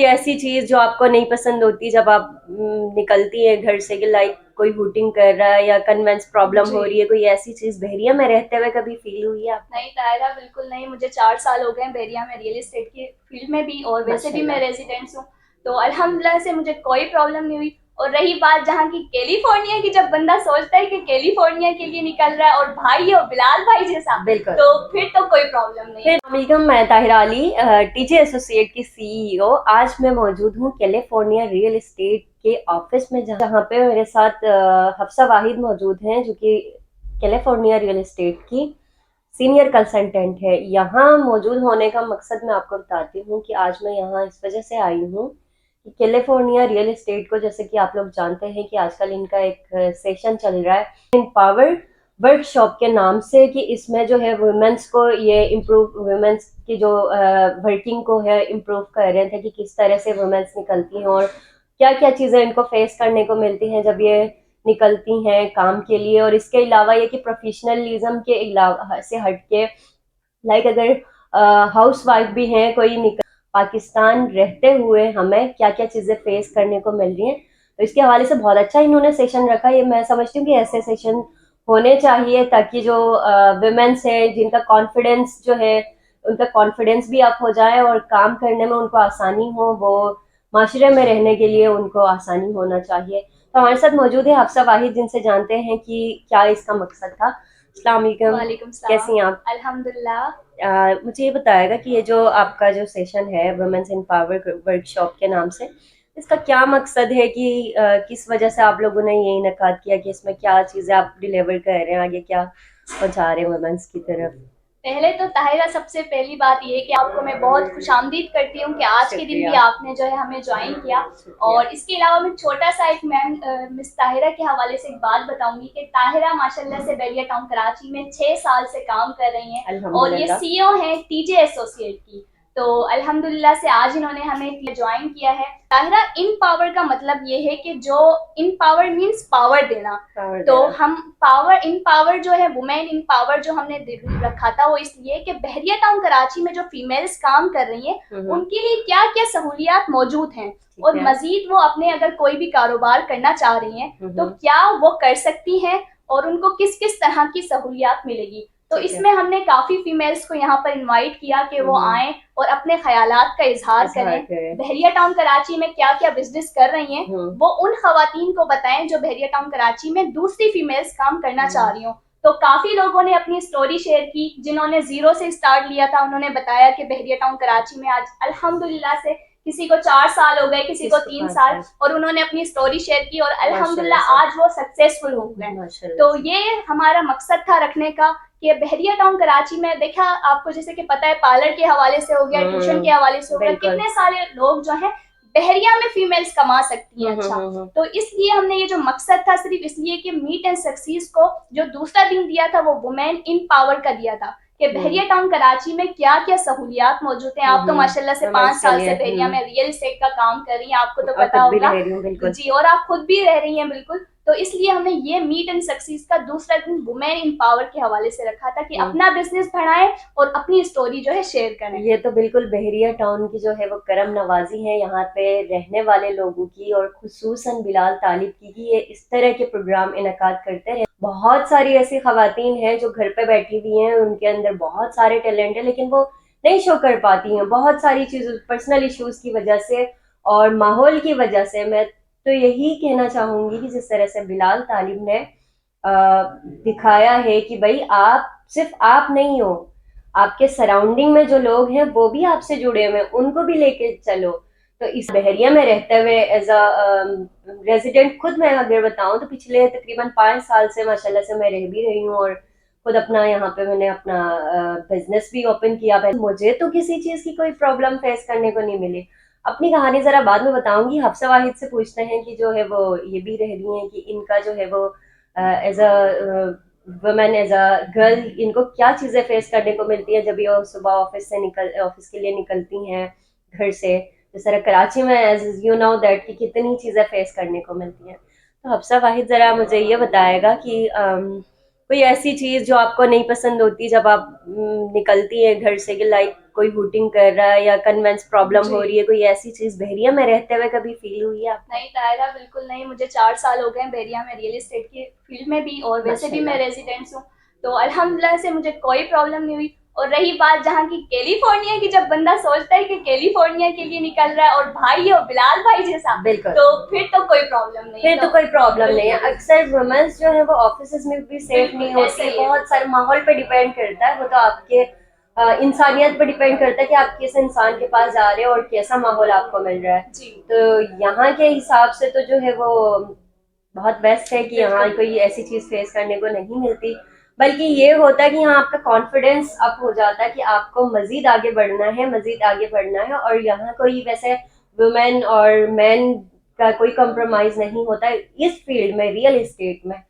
ऐसी चीज जो आपको नहीं पसंद होती जब आप निकलती हैं घर से, कि लाइक कोई हुटिंग कर रहा है या कन्वेंस प्रॉब्लम हो रही है, कोई ऐसी चीज बहरिया में रहते हुए कभी फील हुई है आपको? नहीं तायरा, बिल्कुल नहीं। मुझे 4 साल हो गए हैं बहरिया में, रियल एस्टेट की फील्ड में भी, और वैसे भी मैं माशाल्लाह। रेजिडेंट्स हूँ। तो अल्हम्दुलिल्लाह से मुझे कोई प्रॉब्लम नहीं हुई। और रही बात जहाँ की कैलिफोर्निया की, जब बंदा सोचता है कि कैलिफोर्निया के लिए निकल रहा है और भाई हो बिलाल भाई जैसा, बिल्कुल। तो फिर तो कोई प्रॉब्लम नहीं है। वालेकुम, मैं ताहिरा अली, टीजे एसोसिएट की सीईओ। आज मैं मौजूद हूँ कैलिफोर्निया रियल एस्टेट के ऑफिस में, जहाँ पे मेरे साथ हफ्सा वाहिद मौजूद हैं, जो कि कैलिफोर्निया रियल एस्टेट की सीनियर कंसल्टेंट है। यहाँ मौजूद होने का मकसद मैं आपको बताती हूँ कि आज मैं यहाँ इस वजह से आई हूँ कि कैलिफोर्निया रियल एस्टेट को, जैसे कि आप लोग जानते हैं कि आजकल इनका एक सेशन चल रहा है एम्पावर वर्कशॉप के नाम से, कि इसमें जो है वुमेन्स को ये इम्प्रूव, वुमेन्स की जो वर्किंग को है इम्प्रूव कर रहे थे, कि किस तरह से वुमेन्स निकलती हैं और क्या क्या चीज़ें इनको फेस करने को मिलती हैं जब ये निकलती हैं काम के लिए। और इसके अलावा ये कि प्रोफेशनलिज्म के अलावा से हटके, लाइक अगर हाउस वाइफ भी हैं कोई, निकल पाकिस्तान रहते हुए हमें क्या क्या चीज़ें फेस करने को मिल रही हैं, तो इसके हवाले से बहुत अच्छा इन्होंने सेशन रखा। ये मैं समझती हूँ कि ऐसे सेशन होने चाहिए, ताकि जो वुमेन्स है जिनका कॉन्फिडेंस जो है, उनका कॉन्फिडेंस भी अप हो जाए और काम करने में उनको आसानी हो, वो माशरे में रहने के लिए उनको आसानी होना चाहिए। तो हमारे साथ मौजूद है हफ्सा वाहिद, जिनसे जानते हैं कि क्या इसका मकसद था। अस्सलाम वालेकुम, वालेकुम सलाम। कैसी हैं आप? अल्हम्दुलिल्लाह। मुझे ये बताएगा कि ये जो आपका जो सेशन है वुमेन्स इन पावर वर्कशॉप के नाम से, इसका क्या मकसद है, कि किस वजह से आप लोगों ने ये इनकाद किया, कि इसमें क्या चीज़ें आप डिलीवर कर रहे हैं, आगे क्या पहुंचा रहे हैं वुमेन्स की तरफ? पहले तो ताहिरा, सबसे पहली बात ये है कि आपको मैं बहुत खुशामदीद करती हूँ कि आज के दिन भी शुक्रिया। आपने जो है हमें ज्वाइन किया। शुक्रिया। और इसके अलावा मैं छोटा सा एक मैम मिस ताहिरा के हवाले से एक बात बताऊंगी कि ताहिरा माशाल्लाह से बलिया टाउन कराची में 6 साल से काम कर रही हैं, और ये अल्हम्दुलिल्लाह। सीईओ हैं टीजे एसोसिएट की। तो अल्हम्दुलिल्लाह से आज इन्होंने हमें ज्वाइन किया है। ताहिरा, इन पावर का मतलब ये है कि जो इन पावर मीन्स पावर देना। पावर तो देना। हम पावर, इन पावर जो है, वुमेन इन पावर जो हमने रखा था, वो इसलिए कि बहरिया टाउन कराची में जो फीमेल्स काम कर रही हैं, उनके लिए क्या क्या सहूलियात मौजूद हैं, और मजीद वो अपने अगर कोई भी कारोबार करना चाह रही हैं तो क्या वो कर सकती हैं, और उनको किस किस तरह की सहूलियात मिलेगी। तो इसमें हमने काफी फीमेल्स को यहाँ पर इनवाइट किया कि वो आए और अपने ख्यालात का इजहार करें। बहरिया टाउन कराची में क्या क्या बिजनेस कर रही हैं, वो उन खवातीन को बताएं जो बहरिया टाउन कराची में दूसरी फीमेल्स काम करना चाह रही हो। तो काफी लोगों ने अपनी स्टोरी शेयर की, जिन्होंने जीरो से स्टार्ट लिया था, उन्होंने बताया कि बहरिया टाउन कराची में आज अल्हम्दुलिल्लाह से किसी को 4 साल हो गए, किसी को 3 साल, और उन्होंने अपनी स्टोरी शेयर की, और अल्हम्दुलिल्लाह आज वो सक्सेसफुल हो गए। तो ये हमारा मकसद था रखने का कि बहरिया टाउन कराची में, देखा आपको जैसे कि पता है, पार्लर के हवाले से हो गया, ट्यूशन के हवाले से हो गया, कितने सारे लोग जो हैं बहरिया में फीमेल्स कमा सकती हैं। अच्छा, तो इसलिए हमने ये जो मकसद था, सिर्फ इसलिए कि मीट एंड सक्सीस को जो दूसरा दिन दिया था, वो वुमेन इन पावर का दिया था, कि बहरिया टाउन कराची में क्या क्या सहूलियात मौजूद हैं। आप तो माशाल्लाह से 5 साल से बहरिया में रियल एस्टेट का काम कर रही हैं, आपको तो पता होगा जी, और आप खुद भी रह रही हैं। बिल्कुल। तो इसलिए हमने ये मीट एंड सक्सीस का दूसरा दिन वुमेन इन पावर के हवाले से रखा था, कि अपना बिजनेस बढ़ाएं और अपनी स्टोरी जो है शेयर करें। ये तो बिल्कुल बहरिया टाउन की जो है वो करम नवाजी है यहाँ पे रहने वाले लोगों की, और खुसूसन बिलाल तालिब की, कि ये इस तरह के प्रोग्राम इनकाद करते रहे। बहुत सारी ऐसी खवातीन हैं जो घर पे बैठी हुई हैं, उनके अंदर बहुत सारे टैलेंट है, लेकिन वो नहीं शो कर पाती हैं, बहुत सारी चीज़ों, पर्सनल इश्यूज की वजह से और माहौल की वजह से। मैं तो यही कहना चाहूंगी कि जिस तरह से बिलाल तालिब ने दिखाया है कि भाई आप, सिर्फ आप नहीं हो, आपके सराउंडिंग में जो लोग हैं वो भी आपसे जुड़े हुए हैं, उनको भी लेके चलो। तो इस बहरिया में रहते हुए एज अ रेजिडेंट, खुद मैं अगर बताऊं तो पिछले तकरीबन 5 साल से माशाल्लाह से मैं रह भी रही हूँ, और खुद अपना यहाँ पे मैंने अपना बिजनेस भी ओपन किया है। मुझे तो किसी चीज की कोई प्रॉब्लम फेस करने को नहीं मिली। अपनी कहानी जरा बाद में बताऊंगी। हफ्सा वाहिद से पूछते हैं कि जो है वो ये भी रह रही हैं, कि इनका जो है वो as a women, as a girl, इनको क्या चीज़ें फेस करने को मिलती है जब ये सुबह ऑफिस के लिए निकलती हैं घर से। जिस तरह कराची में, एज यू नो दैट, कि कितनी चीज़ें फेस करने को मिलती हैं। तो हफ्सा वाहिद ज़रा मुझे ये बताएगा कि कोई ऐसी चीज जो आपको नहीं पसंद होती जब आप निकलती है घर से, कि लाइक कोई हुटिंग कर रहा है या कन्वेंस प्रॉब्लम हो रही है, कोई ऐसी चीज बहरिया में रहते हुए कभी फील हुई है आपको? नहीं तायरा, बिल्कुल नहीं। मुझे 4 साल हो गए हैं बहरिया में रियल एस्टेट की फील्ड में भी, और वैसे भी मैं माशाल्लाह। रेजिडेंट्स हूँ। तो अल्हम्दुलिल्लाह से मुझे कोई प्रॉब्लम नहीं हुई। और रही बात जहाँ की कैलिफोर्निया की, जब बंदा सोचता है कि कैलिफोर्निया के लिए निकल रहा है और भाई हो बिलाल भाई जैसा, बिल्कुल। तो फिर तो कोई प्रॉब्लम नहीं है। फिर तो कोई प्रॉब्लम नहीं है। अक्सर वुमेन्स जो है वो ऑफिस में भी सेफ नहीं बिल्कुल ऐसा होती, ही है। बहुत सारे माहौल पे डिपेंड करता है, वो तो आपके इंसानियत पे डिपेंड करता है कि आप किस इंसान के पास जा रहे हो और कैसा माहौल आपको मिल रहा है। जी तो यहाँ के हिसाब से तो जो है वो बहुत बेस्ट है कि यहाँ बिल्कुल। कोई ऐसी चीज फेस करने को नहीं मिलती, बल्कि ये होता है कि यहाँ आपका कॉन्फिडेंस अप हो जाता है कि आपको मजीद आगे बढ़ना है, मजीद आगे बढ़ना है। और यहाँ कोई वैसे वुमेन और मैन का कोई कंप्रोमाइज नहीं होता है इस फील्ड में, रियल एस्टेट में।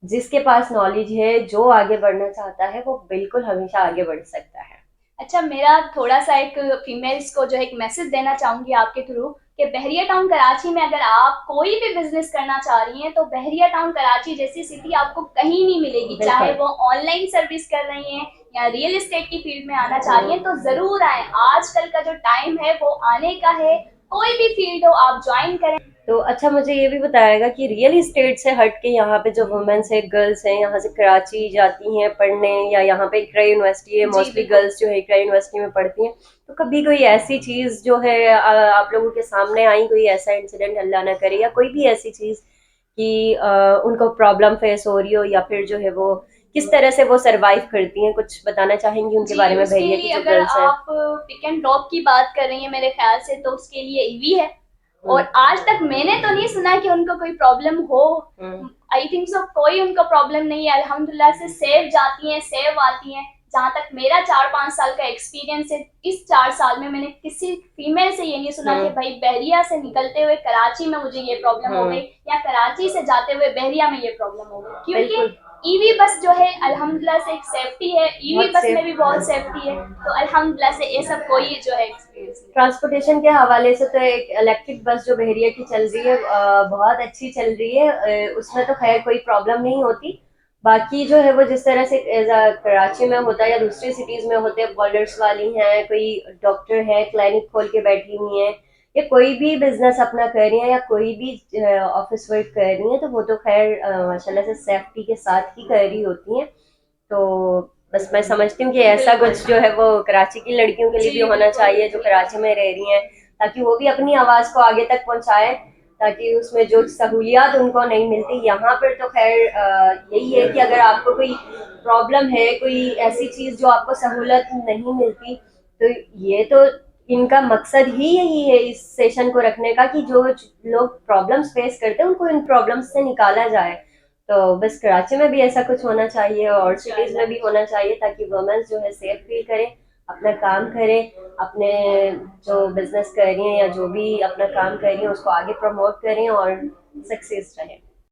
जिसके पास नॉलेज है, जो आगे बढ़ना चाहता है, वो बिल्कुल हमेशा आगे बढ़ सकता है। अच्छा, मेरा थोड़ा सा एक फीमेल्स को जो है एक मैसेज देना चाहूंगी आपके थ्रू, कि बहरिया टाउन कराची में अगर आप कोई भी बिजनेस करना चाह रही हैं, तो बहरिया टाउन कराची जैसी सिटी आपको कहीं नहीं मिलेगी। चाहे बिल्कुल। वो ऑनलाइन सर्विस कर रही हैं या रियल एस्टेट की फील्ड में आना चाह रही हैं, तो जरूर आए। आजकल का जो टाइम है वो आने का है। कोई भी फील्ड हो आप ज्वाइन करें। तो अच्छा, मुझे ये भी बताएगा कि रियल इस्टेट से हट के यहाँ पे जो वुमेन्स है, गर्ल्स हैं, यहाँ से कराची जाती हैं पढ़ने, या यहाँ पे इकरा यूनिवर्सिटी है, जी मोस्टली बिल्कुल। गर्ल्स जो है इकरा यूनिवर्सिटी में पढ़ती हैं, तो कभी कोई ऐसी चीज जो है आप लोगों के सामने आई, कोई ऐसा इंसिडेंट अल्लाह ना करे, या कोई भी ऐसी चीज कि उनको प्रॉब्लम फेस हो रही हो, या फिर जो है वो किस तरह से वो सरवाइव करती हैं, कुछ बताना चाहेंगी उनके जी, बारे में, उसके बहरिया की लिए जो अगर गर्ल्स हैं? आप पिक एंड ड्रॉप की बात कर रही हैं मेरे ख्याल से, तो उसके लिए ईवी है। हम्म। और आज तक मैंने तो नहीं सुना कि उनको कोई प्रॉब्लम हो। हम्म। आई थिंक सो कोई उनको प्रॉब्लम नहीं है। अल्हम्दुलिल्लाह से सेफ जाती हैं, सेफ आती हैं। जहाँ तक मेरा 4-5 साल का एक्सपीरियंस है, इस 4 साल में मैंने किसी फीमेल से ये नहीं सुना कि भाई बहरिया से निकलते हुए कराची में मुझे ये प्रॉब्लम हो गई, या कराची से जाते हुए बहरिया में ये प्रॉब्लम हो गई। क्योंकि बिल्कुल। ईवी बस जो है अल्हम्दुलिल्लाह से एक सेफ्टी है, ईवी बहुत बस में भी सेफ। बहुत सेफ्टी है। तो अल्हम्दुलिल्लाह से ये सब कोई जो है एक्सपीरियंस नहीं। ट्रांसपोर्टेशन के हवाले से तो एक इलेक्ट्रिक बस जो बहरिया की चल रही है, बहुत अच्छी चल रही है, उसमें तो खैर कोई प्रॉब्लम नहीं होती। बाकी जो है वो जिस तरह से कराची में होता है या दूसरी सिटीज में होते हैं, बॉलर्स वाली हैं, कोई डॉक्टर है क्लिनिक खोल के बैठी हुई हैं, या कोई भी बिजनेस अपना कर रही है, या कोई भी ऑफिस वर्क कर रही है, तो वो तो खैर माशाल्लाह से सेफ्टी के साथ ही कर रही होती हैं। तो बस मैं समझती हूँ कि ऐसा कुछ जो है वो कराची की लड़कियों के लिए भी जी होना बिल्कुल चाहिए जो कराची में रह रही हैं, ताकि वो भी अपनी आवाज को आगे तक पहुंचाए, ताकि उसमें जो सहूलियात उनको नहीं मिलती यहाँ पर, तो खैर यही है कि अगर आपको कोई प्रॉब्लम है, कोई ऐसी चीज जो आपको सहूलत नहीं मिलती, तो ये तो इनका मकसद ही यही है इस सेशन को रखने का, कि जो लोग प्रॉब्लम्स फेस करते हैं उनको इन प्रॉब्लम्स से निकाला जाए। तो बस कराची में भी ऐसा कुछ होना चाहिए और सिटीज में भी होना चाहिए, ताकि वुमेन्स जो है सेफ फील करें, अपना काम करें, अपने जो बिजनेस कर रही हैं या जो भी अपना काम कर रही हैं उसको आगे प्रमोट करें और सक्सेस रहे।